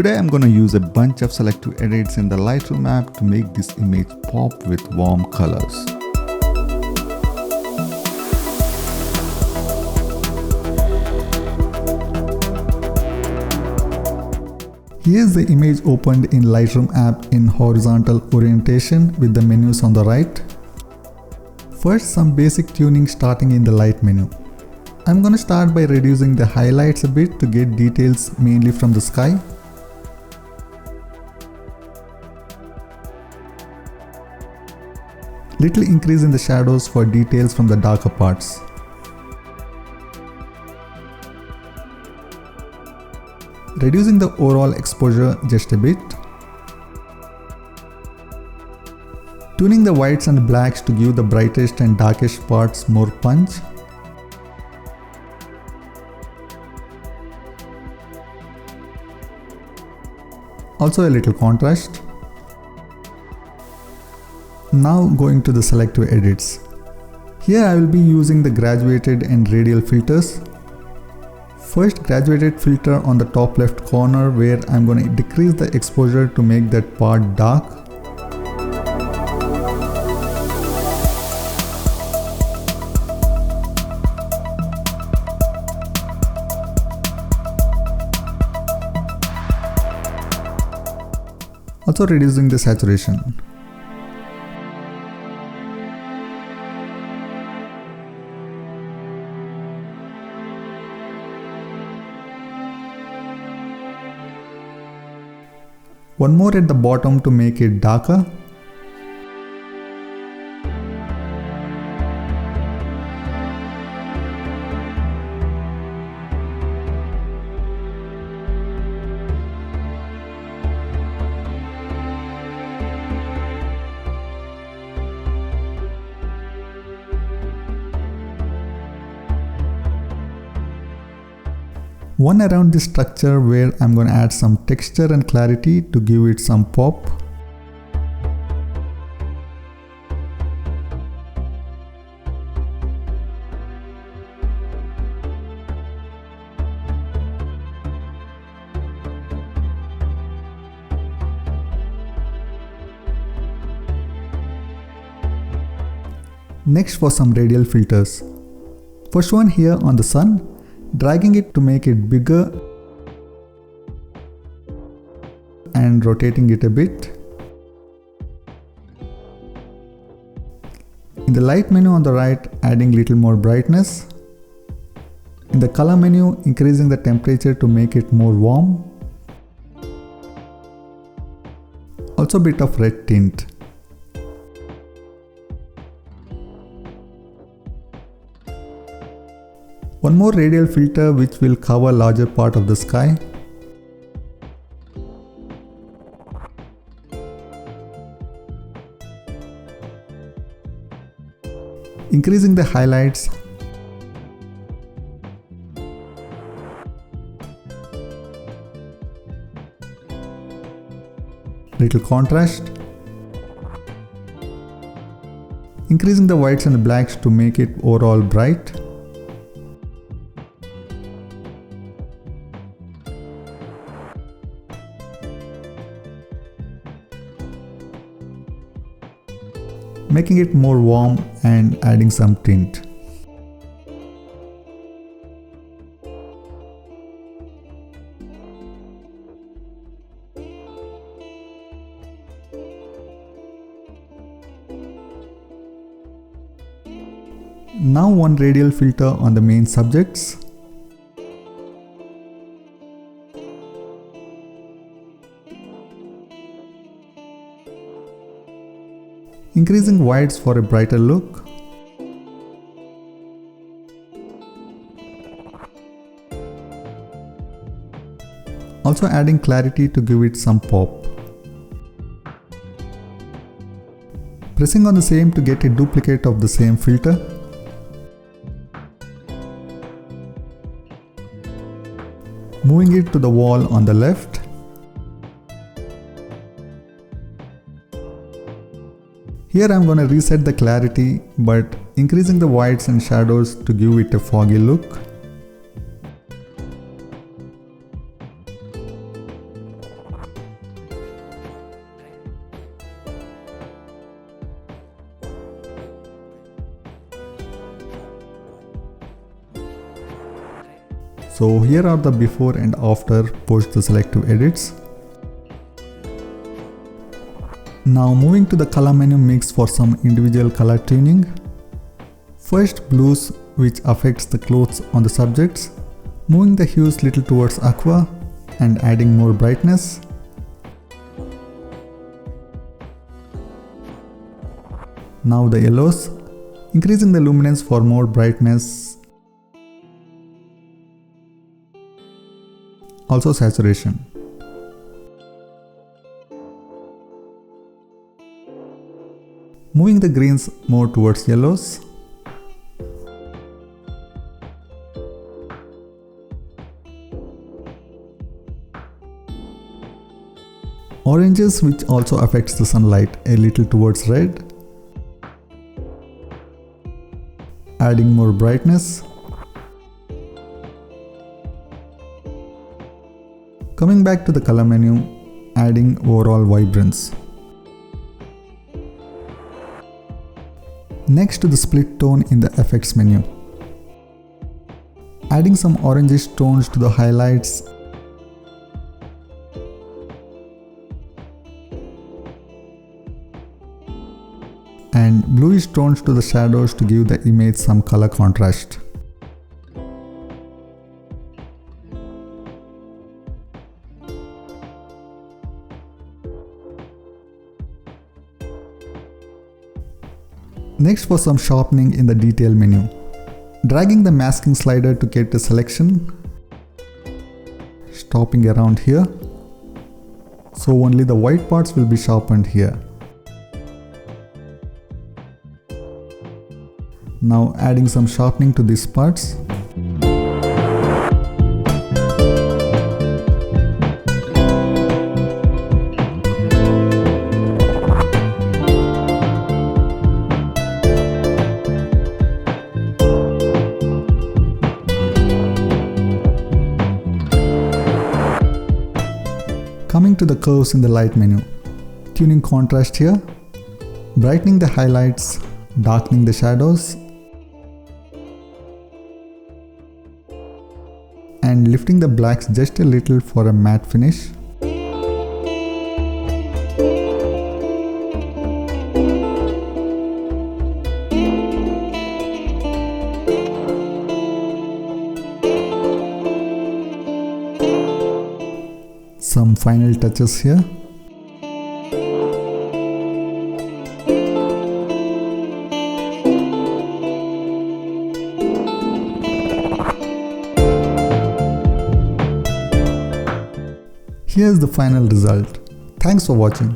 Today I'm going to use a bunch of selective edits in the Lightroom app to make this image pop with warm colors. Here's the image opened in Lightroom app in horizontal orientation with the menus on the right. First, some basic tuning starting in the light menu. I'm going to start by reducing the highlights a bit to get details mainly from the sky. Little increase in the shadows for details from the darker parts. Reducing the overall exposure just a bit. Tuning the whites and blacks to give the brightest and darkest parts more punch. Also a little contrast. Now going to the selective edits. Here I will be using the graduated and radial filters. First, graduated filter on the top left corner where I'm going to decrease the exposure to make that part dark. Also reducing the saturation. One more at the bottom to make it darker. One around the structure where I'm going to add some texture and clarity to give it some pop. Next, for some radial filters. First one here on the sun. Dragging it to make it bigger and rotating it a bit. In the light menu on the right, adding little more brightness. In the color menu, increasing the temperature to make it more warm. Also a bit of red tint. One more radial filter which will cover larger part of the sky. Increasing the highlights. Little contrast. Increasing the whites and blacks to make it overall bright. Making it more warm and adding some tint. Now one radial filter on the main subjects. Increasing whites for a brighter look. Also adding clarity to give it some pop. Pressing on the same to get a duplicate of the same filter. Moving it to the wall on the left. Here I'm going to reset the clarity, but increasing the whites and shadows to give it a foggy look. So here are the before and after post the selective edits. Now moving to the color menu mix for some individual color tuning. First blues, which affects the clothes on the subjects, moving the hues little towards aqua and adding more brightness. Now the yellows, increasing the luminance for more brightness. Also saturation. Moving the greens more towards yellows. Oranges, which also affects the sunlight, a little towards red. Adding more brightness. Coming back to the color menu, adding overall vibrance. Next to the split tone in the effects menu. Adding some orangish tones to the highlights. And bluish tones to the shadows to give the image some color contrast. Next for some sharpening in the detail menu. Dragging the masking slider to get the selection. Stopping around here. So only the white parts will be sharpened here. Now adding some sharpening to these parts. Coming to the curves in the light menu. Tuning contrast here. Brightening the highlights. Darkening the shadows. And lifting the blacks just a little for a matte finish. Some final touches here. Here's the final result. Thanks for watching.